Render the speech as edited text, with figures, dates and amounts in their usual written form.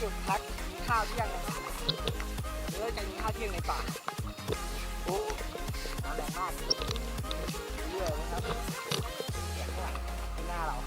จุดพักกินข้าวเที่ยงนะครับเดี๋ยวเราจะกินข้าวเที่ยงในป่าโอ้น้ำแรงมากเรื่อยนะครับเสียงข้างหลังข้างหน้าเรา